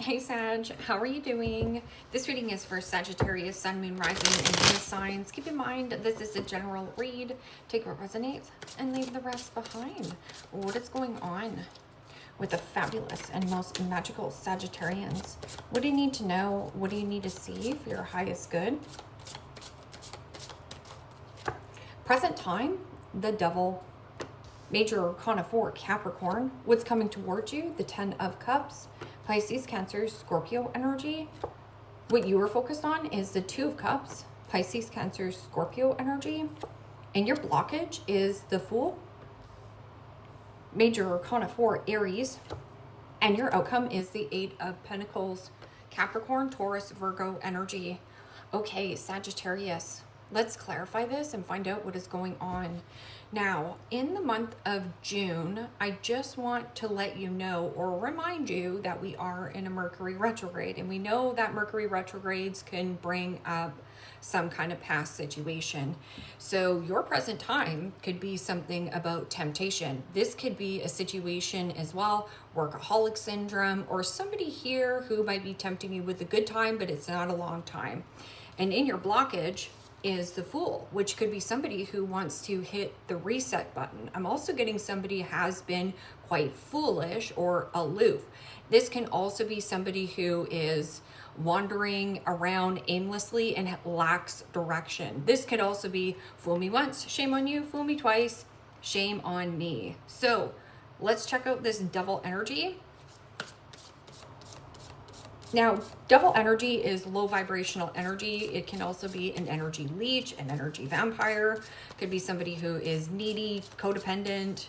Hey Sag, how are you doing? This reading is for Sagittarius, Sun, Moon, Rising, and Venus signs. Keep in mind, this is a general read. Take what resonates and leave the rest behind. What is going on with the fabulous and most magical Sagittarians? What do you need to know? What do you need to see for your highest good? Present time, the Devil. Major Arcana 4, Capricorn. What's coming towards you? The 10 of Cups. Pisces, Cancer, Scorpio energy. What you are focused on is the 2 of Cups. Pisces, Cancer, Scorpio energy. And your blockage is the Fool. Major Arcana 4, Aries. And your outcome is the 8 of Pentacles. Capricorn, Taurus, Virgo energy. Okay, Sagittarius. Let's clarify this and find out what is going on. Now, in the month of June, I just want to let you know or remind you that we are in a Mercury retrograde, and we know that Mercury retrogrades can bring up some kind of past situation. So your present time could be something about temptation. This could be a situation as well, workaholic syndrome, or somebody here who might be tempting you with a good time, but it's not a long time. And in your blockage is the Fool, which could be somebody who wants to hit the reset button. I'm also getting somebody has been quite foolish or aloof. This can also be somebody who is wandering around aimlessly and lacks direction. This could also be fool me once, shame on you, fool me twice, shame on me. So let's check out this Devil energy. Now, Devil energy is low vibrational energy. It can also be an energy leech, an energy vampire. Could be somebody who is needy, codependent,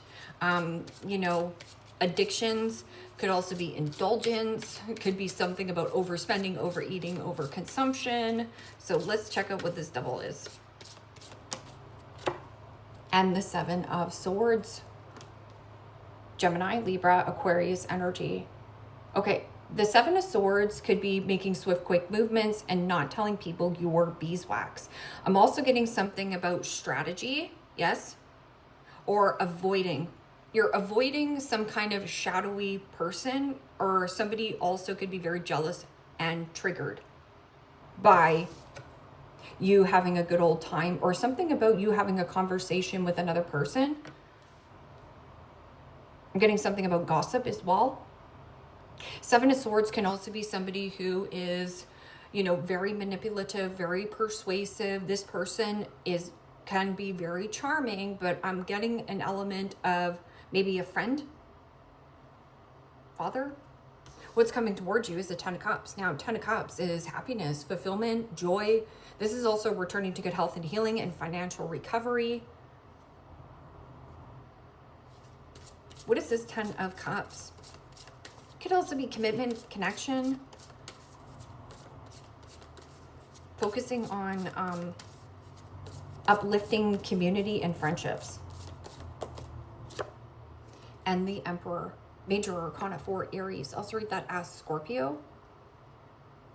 addictions. Could also be indulgence. It could be something about overspending, overeating, overconsumption. So let's check out what this Devil is. And the 7 of Swords. Gemini, Libra, Aquarius energy. Okay. The 7 of Swords could be making swift, quick movements and not telling people your beeswax. I'm also getting something about strategy, yes, or avoiding. You're avoiding some kind of shadowy person, or somebody also could be very jealous and triggered by you having a good old time, or something about you having a conversation with another person. I'm getting something about gossip as well. 7 of Swords can also be somebody who is, very manipulative, very persuasive. This person can be very charming, but I'm getting an element of maybe a friend, father. What's coming towards you is the 10 of Cups. Now, 10 of Cups is happiness, fulfillment, joy. This is also returning to good health and healing and financial recovery. What is this 10 of Cups? Could also be commitment, connection, focusing on uplifting community and friendships. And the Emperor, Major Arcana 4, Aries. Also read that as Scorpio.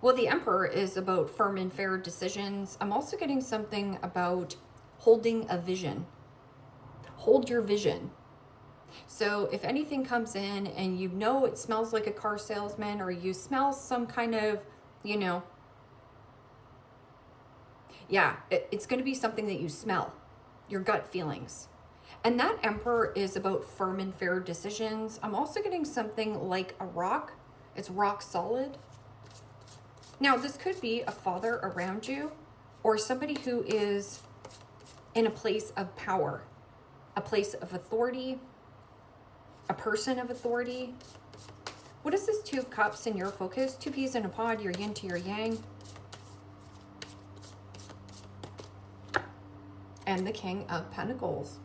Well, the Emperor is about firm and fair decisions. I'm also getting something about holding a vision. Hold your vision. So if anything comes in and it smells like a car salesman, or you smell some kind of, it's going to be something that you smell, your gut feelings. And that Emperor is about firm and fair decisions. I'm also getting something like a rock. It's rock solid. Now, this could be a father around you, or somebody who is in a place of power, a place of authority, a person of authority. What is this 2 of Cups in your focus? 2 peas in a pod, your yin to your yang. And the King of Pentacles.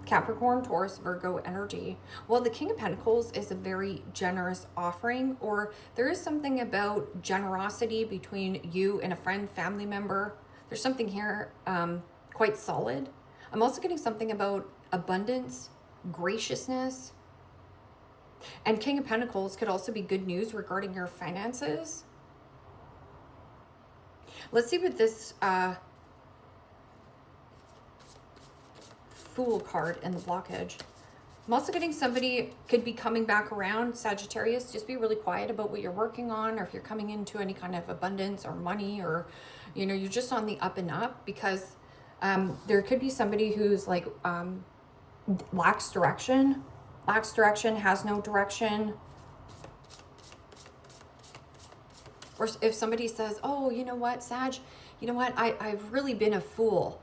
Capricorn, Taurus, Virgo energy. Well, the King of Pentacles is a very generous offering, or there is something about generosity between you and a friend, family member. There's something here quite solid. I'm also getting something about abundance, graciousness. And King of Pentacles could also be good news regarding your finances. Let's see what this Fool card in the blockage. I'm also getting somebody could be coming back around, Sagittarius. Just be really quiet about what you're working on, or if you're coming into any kind of abundance or money, or, you know, you're just on the up and up, because there could be somebody who's like lacks direction, has no direction. Or if somebody says, oh, you know what, Sag, you know what, I've really been a fool.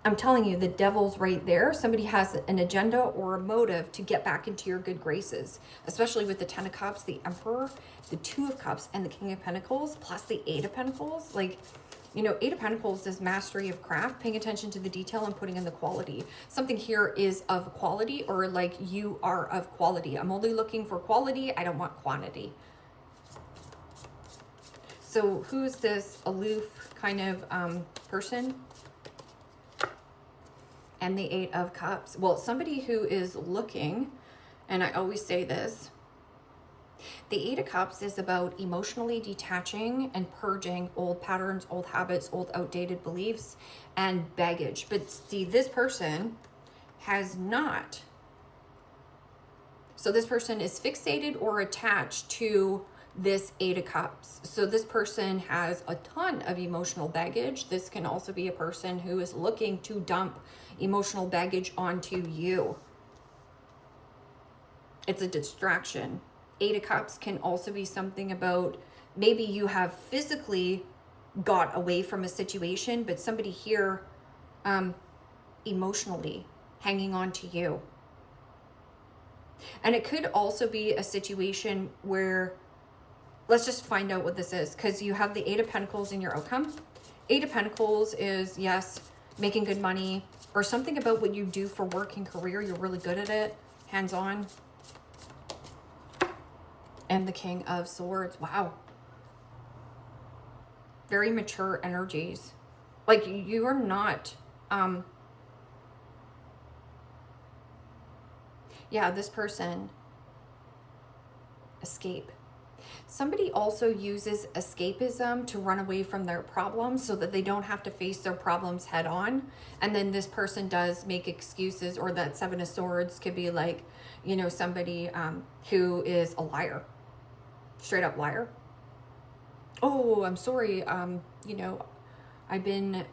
I'm telling you, the devil's right there. Somebody has an agenda or a motive to get back into your good graces, especially with the 10 of Cups, the Emperor, the 2 of Cups, and the King of Pentacles, plus the 8 of Pentacles. Like, you know, 8 of Pentacles is mastery of craft, paying attention to the detail and putting in the quality. Something here is of quality, or like you are of quality. I'm only looking for quality. I don't want quantity. So who's this aloof kind of person? And the 8 of Cups. Well, somebody who is looking, and I always say this, the 8 of Cups is about emotionally detaching and purging old patterns, old habits, old outdated beliefs, and baggage. But see, this person has not. So this person is fixated or attached to this 8 of Cups. So this person has a ton of emotional baggage. This can also be a person who is looking to dump emotional baggage onto you. It's a distraction. 8 of Cups can also be something about maybe you have physically got away from a situation, but somebody here emotionally hanging on to you. And it could also be a situation where, let's just find out what this is, because you have the 8 of Pentacles in your outcome. 8 of Pentacles is, yes, making good money, or something about what you do for work and career. You're really good at it, hands-on. And the King of Swords. Wow. Very mature energies. Like, you are not, yeah, this person, escape. Somebody also uses escapism to run away from their problems so that they don't have to face their problems head on. And then this person does make excuses, or that 7 of Swords could be like, you know, somebody who is a liar, straight up liar. Oh, I'm sorry. You know, I've been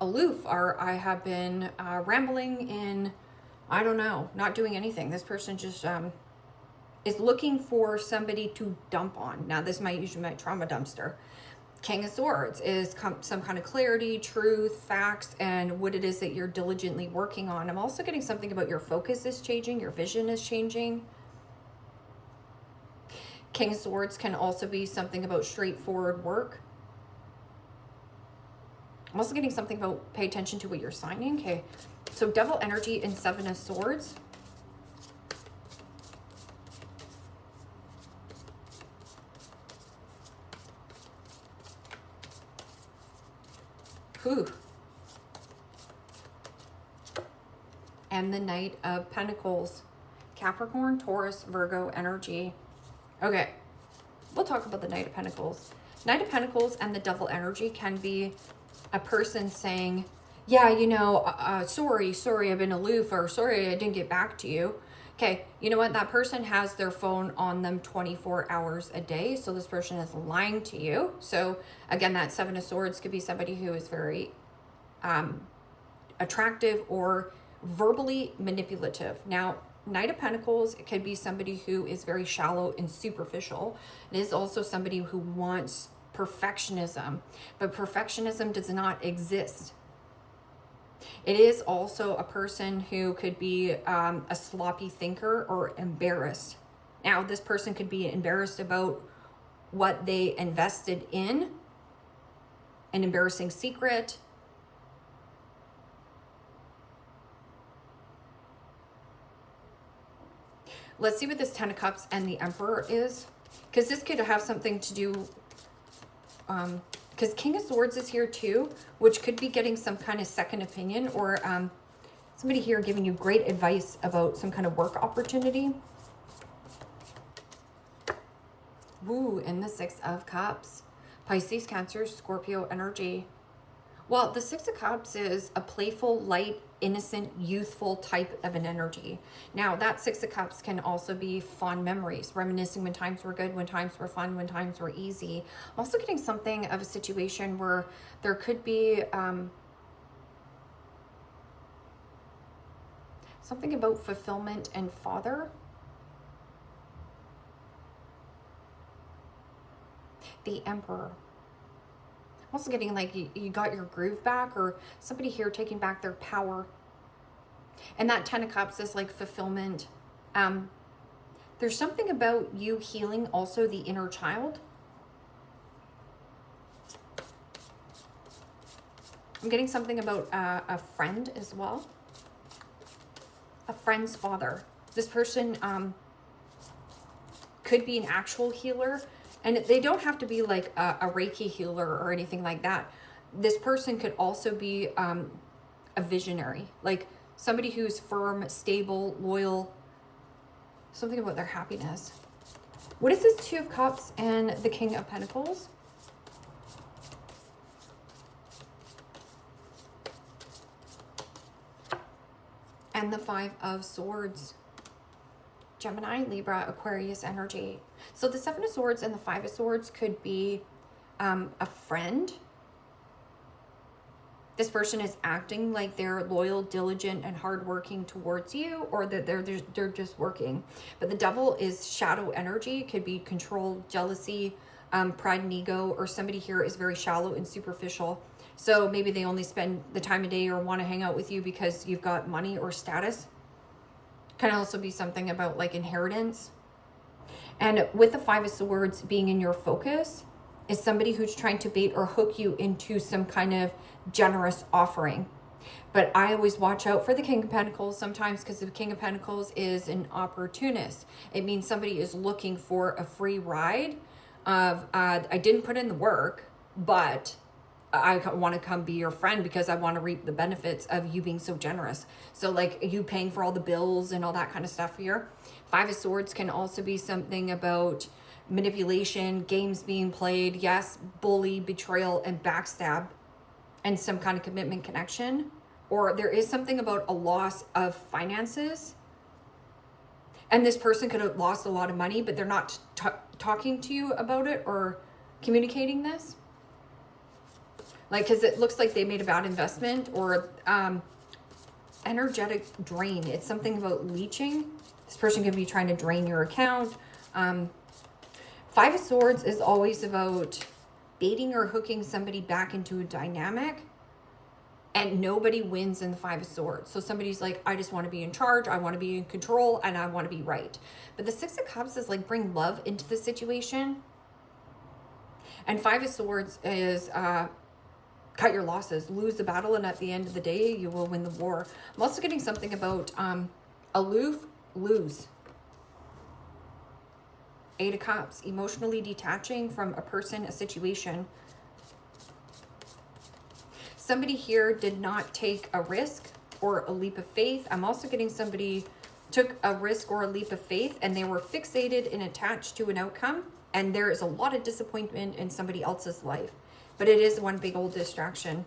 aloof, or I have been rambling in, I don't know, not doing anything. This person just is looking for somebody to dump on. Now, this might usually be my trauma dumpster. King of Swords is some kind of clarity, truth, facts, and what it is that you're diligently working on. I'm also getting something about your focus is changing, your vision is changing. King of Swords can also be something about straightforward work. I'm also getting something about pay attention to what you're signing. Okay, so Devil energy and 7 of Swords. Whew. And the Knight of Pentacles. Capricorn, Taurus, Virgo energy. Okay, we'll talk about the Knight of Pentacles. Knight of Pentacles and the Devil energy can be a person saying, yeah, you know, sorry, I've been aloof, or sorry, I didn't get back to you. Okay, you know what? That person has their phone on them 24 hours a day. So this person is lying to you. So again, that 7 of Swords could be somebody who is very attractive or verbally manipulative. Now, Knight of Pentacles, it could be somebody who is very shallow and superficial. It is also somebody who wants perfectionism, but perfectionism does not exist. It is also a person who could be a sloppy thinker or embarrassed. Now, this person could be embarrassed about what they invested in, an embarrassing secret. Let's see what this 10 of Cups and the Emperor is, because this could have something to do, because King of Swords is here too, which could be getting some kind of second opinion, or somebody here giving you great advice about some kind of work opportunity. Woo, and the 6 of Cups. Pisces, Cancer, Scorpio energy. Well, the 6 of Cups is a playful, light, innocent, youthful type of an energy. Now, that Six of Cups can also be fond memories, reminiscing when times were good, when times were fun, when times were easy. I'm also getting something of a situation where there could be something about fulfillment and father. The Emperor. I'm also getting like you got your groove back, or somebody here taking back their power. And that Ten of Cups is like fulfillment. There's something about you healing also the inner child. I'm getting something about a friend as well. A friend's father. This person could be an actual healer. And they don't have to be like a Reiki healer or anything like that. This person could also be a visionary. Like somebody who's firm, stable, loyal. Something about their happiness. What is this Two of Cups and the King of Pentacles? And the Five of Swords. Gemini, Libra, Aquarius energy. So the Seven of Swords and the Five of Swords could be a friend. This person is acting like they're loyal, diligent, and hardworking towards you, or that they're just working. But the Devil is shadow energy. It could be control, jealousy, pride and ego, or somebody here is very shallow and superficial. So maybe they only spend the time of day or want to hang out with you because you've got money or status. Can also be something about like inheritance. And with the Five of Swords being in your focus is somebody who's trying to bait or hook you into some kind of generous offering. But I always watch out for the King of Pentacles sometimes, because the King of Pentacles is an opportunist. It means somebody is looking for a free ride of, I didn't put in the work, but I want to come be your friend because I want to reap the benefits of you being so generous. So like you paying for all the bills and all that kind of stuff here. Five of Swords can also be something about manipulation, games being played, yes, bully, betrayal, and backstab, and some kind of commitment connection. Or there is something about a loss of finances. And this person could have lost a lot of money, but they're not talking to you about it or communicating this. Like, because it looks like they made a bad investment, or energetic drain. It's something about leeching. This person could be trying to drain your account. Five of Swords is always about baiting or hooking somebody back into a dynamic, and nobody wins in the Five of Swords. So somebody's like, I just want to be in charge, I want to be in control, and I want to be right. But the Six of Cups is like bring love into the situation. And Five of Swords is cut your losses, lose the battle, and at the end of the day, you will win the war. I'm also getting something about aloof, lose. Eight of Cups, emotionally detaching from a person, a situation. Somebody here did not take a risk or a leap of faith. I'm also getting somebody took a risk or a leap of faith and they were fixated and attached to an outcome. And there is a lot of disappointment in somebody else's life. But it is one big old distraction.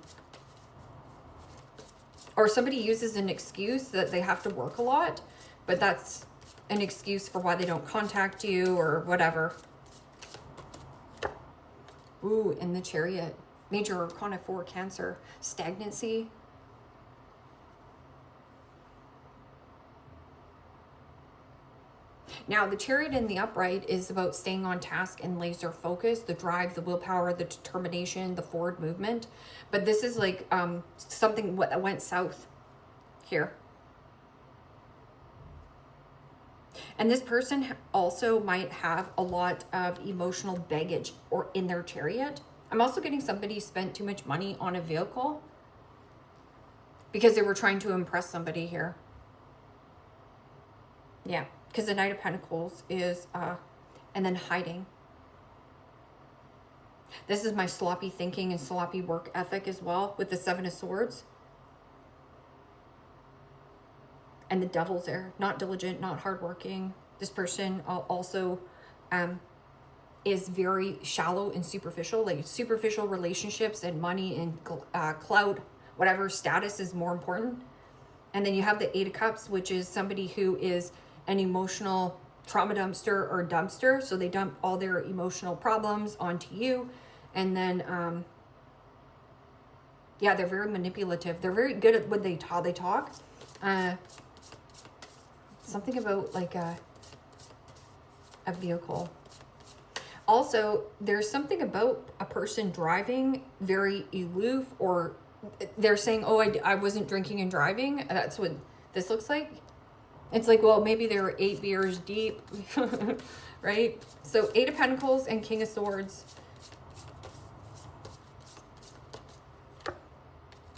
Or somebody uses an excuse that they have to work a lot, but that's an excuse for why they don't contact you or whatever. Ooh, in the Chariot. Major Arcana 4, Cancer. Stagnancy. Now, the Chariot in the upright is about staying on task and laser focus, the drive, the willpower, the determination, the forward movement. But this is like something that went south here. And this person also might have a lot of emotional baggage or in their Chariot. I'm also getting somebody spent too much money on a vehicle because they were trying to impress somebody here. Yeah. Because the Knight of Pentacles is, and then hiding. This is my sloppy thinking and sloppy work ethic as well with the Seven of Swords. And the Devil's there. Not diligent, not hardworking. This person also is very shallow and superficial. Like superficial relationships and money and clout, whatever status is more important. And then you have the Eight of Cups, which is somebody who is an emotional trauma dumpster or dumpster. So they dump all their emotional problems onto you. And then, yeah, they're very manipulative. They're very good at how they talk. Something about like a vehicle. Also, there's something about a person driving very aloof, or they're saying, oh, I wasn't drinking and driving. That's what this looks like. It's like, well, maybe they were 8 beers deep, right? So 8 of Pentacles and King of Swords.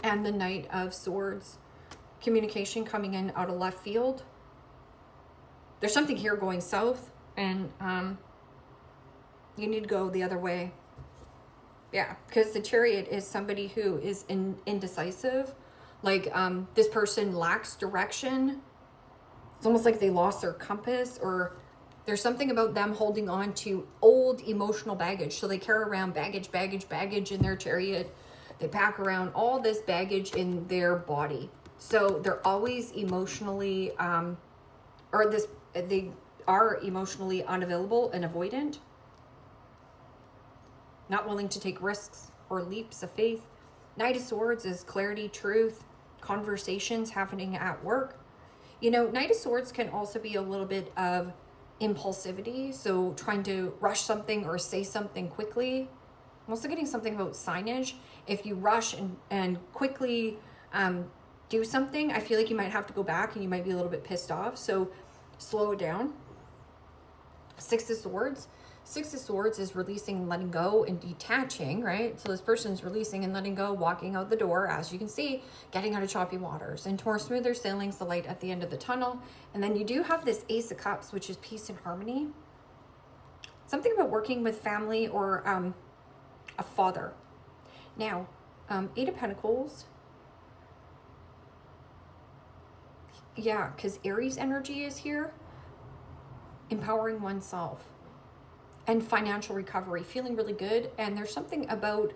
And the Knight of Swords. Communication coming in out of left field. There's something here going south, and you need to go the other way. Yeah, because the Chariot is somebody who is indecisive. Like, this person lacks direction. It's almost like they lost their compass, or there's something about them holding on to old emotional baggage. So they carry around baggage in their Chariot. They pack around all this baggage in their body. So they're always emotionally, they are emotionally unavailable and avoidant. Not willing to take risks or leaps of faith. Knight of Swords is clarity, truth, conversations happening at work. You know, Knight of Swords can also be a little bit of impulsivity. So trying to rush something or say something quickly. I'm also getting something about signage. If you rush and quickly do something, I feel like you might have to go back and you might be a little bit pissed off. So slow it down. 6 of Swords. 6 of Swords is releasing and letting go and detaching, right? So this person's releasing and letting go, walking out the door, as you can see, getting out of choppy waters. And more smoother sailing's the light at the end of the tunnel. And then you do have this Ace of Cups, which is peace and harmony. Something about working with family or a father. Now, 8 of Pentacles. Yeah, because Aries energy is here. Empowering oneself. And financial recovery, feeling really good. And there's something about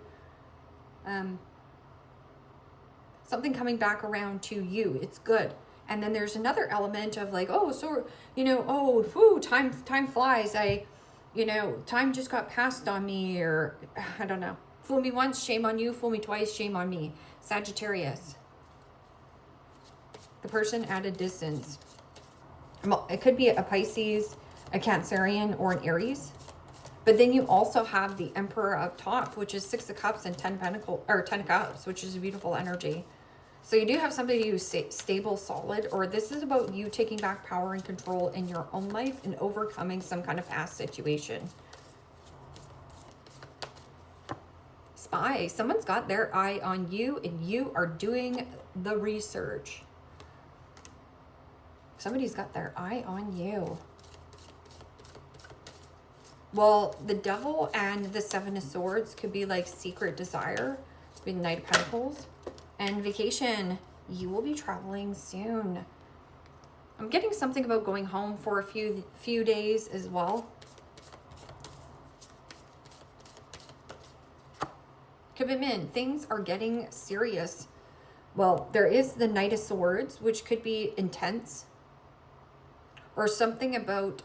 something coming back around to you. It's good. And then there's another element of like, oh, so, you know, oh, whew, time flies. Time just got passed on me, or I don't know. Fool me once, shame on you. Fool me twice, shame on me. Sagittarius. The person at a distance. It could be a Pisces, a Cancerian, or an Aries. But then you also have the Emperor up top, which is 6 of Cups and 10 of Cups, which is a beautiful energy. So you do have somebody who's stable, solid, or this is about you taking back power and control in your own life and overcoming some kind of past situation. Spy. Someone's got their eye on you and you are doing the research. Somebody's got their eye on you. Well, the Devil and the 7 of Swords could be like secret desire with Knight of Pentacles. And vacation, you will be traveling soon. I'm getting something about going home for a few days as well. Commitment, things are getting serious. Well, there is the Knight of Swords, which could be intense. Or something about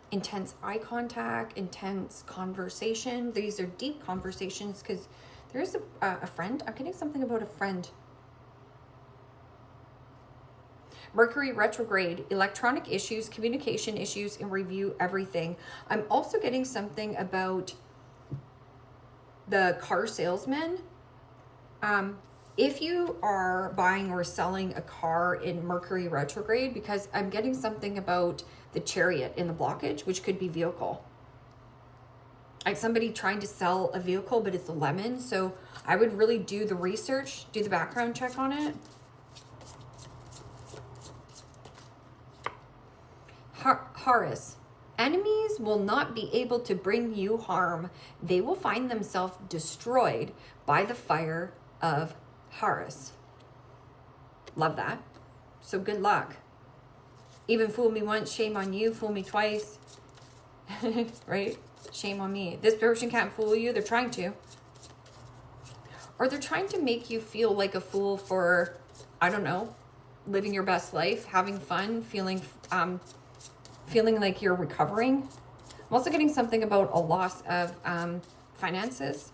intense eye contact, intense conversation. These are deep conversations because there's a friend. I'm getting something about a friend. Mercury retrograde, electronic issues, communication issues, and review everything. I'm also getting something about the car salesman. If you are buying or selling a car in Mercury retrograde, because I'm getting something about the Chariot in the blockage, which could be vehicle. Like somebody trying to sell a vehicle, but it's a lemon. So I would really do the research, do the background check on it. Horus. Enemies will not be able to bring you harm. They will find themselves destroyed by the fire of Horus. Love that. So good luck. Even fool me once, shame on you. Fool me twice. Right? Shame on me. This person can't fool you. They're trying to. Or they're trying to make you feel like a fool for I don't know, living your best life, having fun, feeling like you're recovering. I'm also getting something about a loss of finances.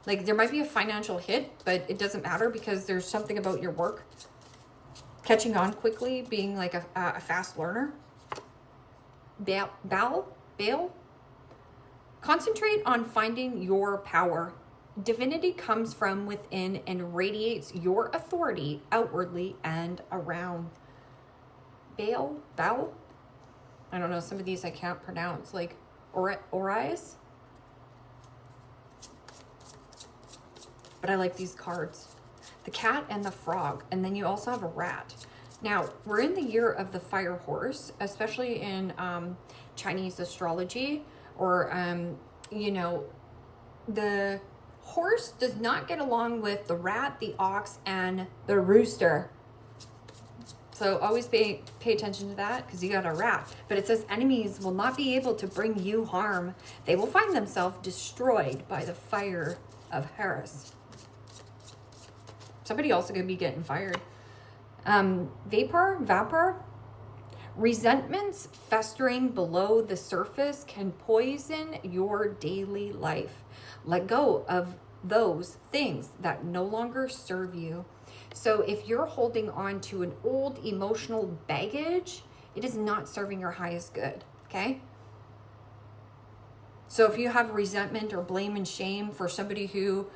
Like there might be a financial hit, but it doesn't matter because there's something about your work catching on quickly, being like a fast learner. Bail. Concentrate on finding your power. Divinity comes from within and radiates your authority outwardly and around. Bail? I don't know, some of these I can't pronounce, like Orias. But I like these cards. The cat and the frog, and then you also have a rat. Now, we're in the year of the fire horse, especially in Chinese astrology, or, you know, the horse does not get along with the rat, the ox, and the rooster. So always pay attention to that because you got a rat. But it says enemies will not be able to bring you harm. They will find themselves destroyed by the fire of Harris. Somebody also could be getting fired. Vapor. Resentments festering below the surface can poison your daily life. Let go of those things that no longer serve you. So if you're holding on to an old emotional baggage, it is not serving your highest good, okay? So if you have resentment or blame and shame for somebody who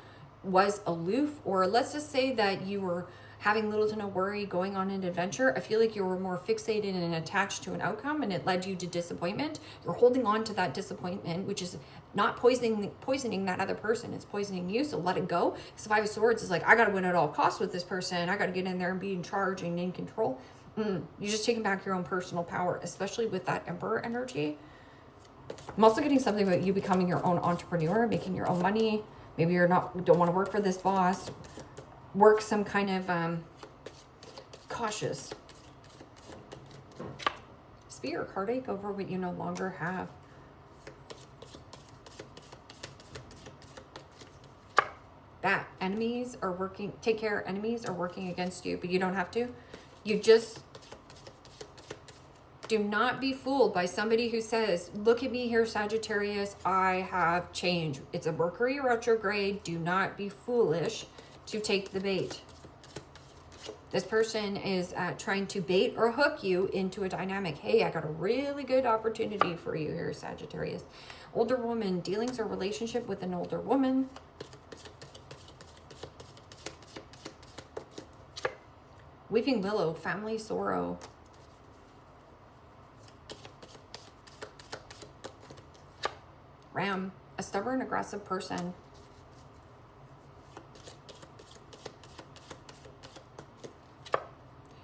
was aloof, or let's just say that you were having little to no worry going on an adventure, I feel like you were more fixated and attached to an outcome and it led you to disappointment. You're holding on to that disappointment, which is not poisoning that other person, it's poisoning you, so let it go. Because the Five of Swords is like, I gotta win at all costs with this person, I gotta get in there and be in charge and in control. You're just taking back your own personal power, especially with that Emperor energy. I'm also getting something about you becoming your own entrepreneur, making your own money. Maybe don't want to work for this boss. Work some kind of cautious. Spear, heartache over what you no longer have. That enemies are working, take care, enemies are working against you, but you don't have to. You just do not be fooled by somebody who says, look at me here, Sagittarius, I have changed. It's a Mercury retrograde. Do not be foolish to take the bait. This person is trying to bait or hook you into a dynamic. Hey, I got a really good opportunity for you here, Sagittarius. Older woman, dealings or relationship with an older woman. Weeping Willow, family sorrow. Ram, a stubborn, aggressive person.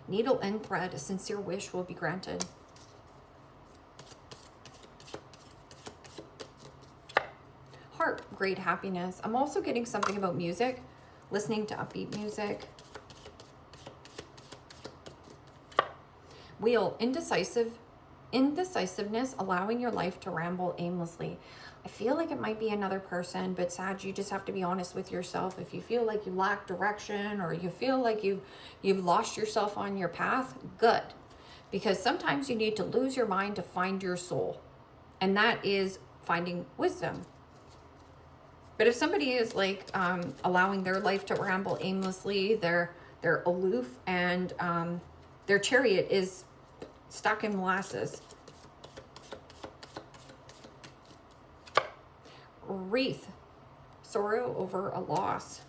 Needle and thread, a sincere wish will be granted. Heart, great happiness. I'm also getting something about music, listening to upbeat music. Wheel, indecisiveness, allowing your life to ramble aimlessly. I feel like it might be another person, but Sag, you just have to be honest with yourself. If you feel like you lack direction or you feel like you've lost yourself on your path, good. Because sometimes you need to lose your mind to find your soul. And that is finding wisdom. But if somebody is like allowing their life to ramble aimlessly, they're aloof, and their chariot is stuck in molasses. Wreath, sorrow over a loss.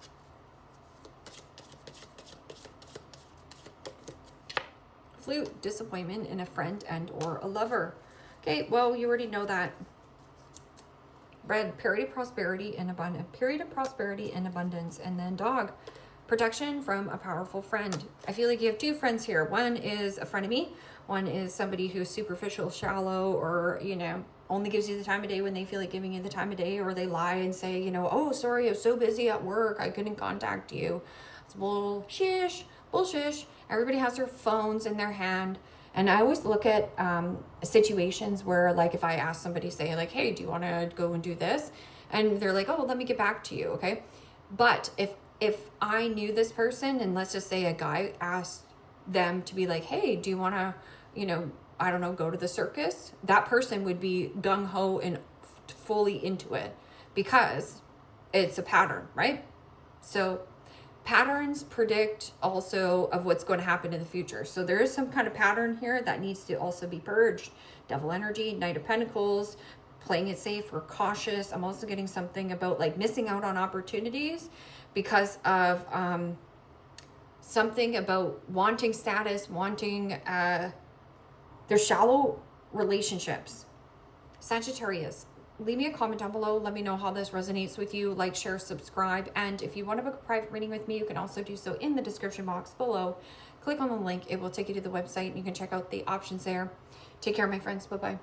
Flute, disappointment in a friend and or a lover. Okay, well, you already know that. Red, period of prosperity and abundance. Period of prosperity and abundance. And then dog, protection from a powerful friend. I feel like you have two friends here. One is a frenemy. One is somebody who's superficial, shallow, or, you know, only gives you the time of day when they feel like giving you the time of day, or they lie and say, you know, oh, sorry, I was so busy at work, I couldn't contact you. It's bullshit. Everybody has their phones in their hand. And I always look at situations where, like, if I ask somebody, say, like, hey, do you want to go and do this? And they're like, oh, let me get back to you, okay? But if I knew this person, and let's just say a guy asked them to be like, hey, do you want to, you know, I don't know, go to the circus? That person would be gung-ho and fully into it because it's a pattern, right? So patterns predict also of what's going to happen in the future. So there is some kind of pattern here that needs to also be purged. Devil energy, Knight of Pentacles, playing it safe or cautious. I'm also getting something about like missing out on opportunities because of something about wanting status, wanting their shallow relationships. Sagittarius, leave me a comment down below. Let me know how this resonates with you. Like, share, subscribe. And if you want to book a private reading with me, you can also do so in the description box below. Click on the link. It will take you to the website and you can check out the options there. Take care, my friends. Bye-bye.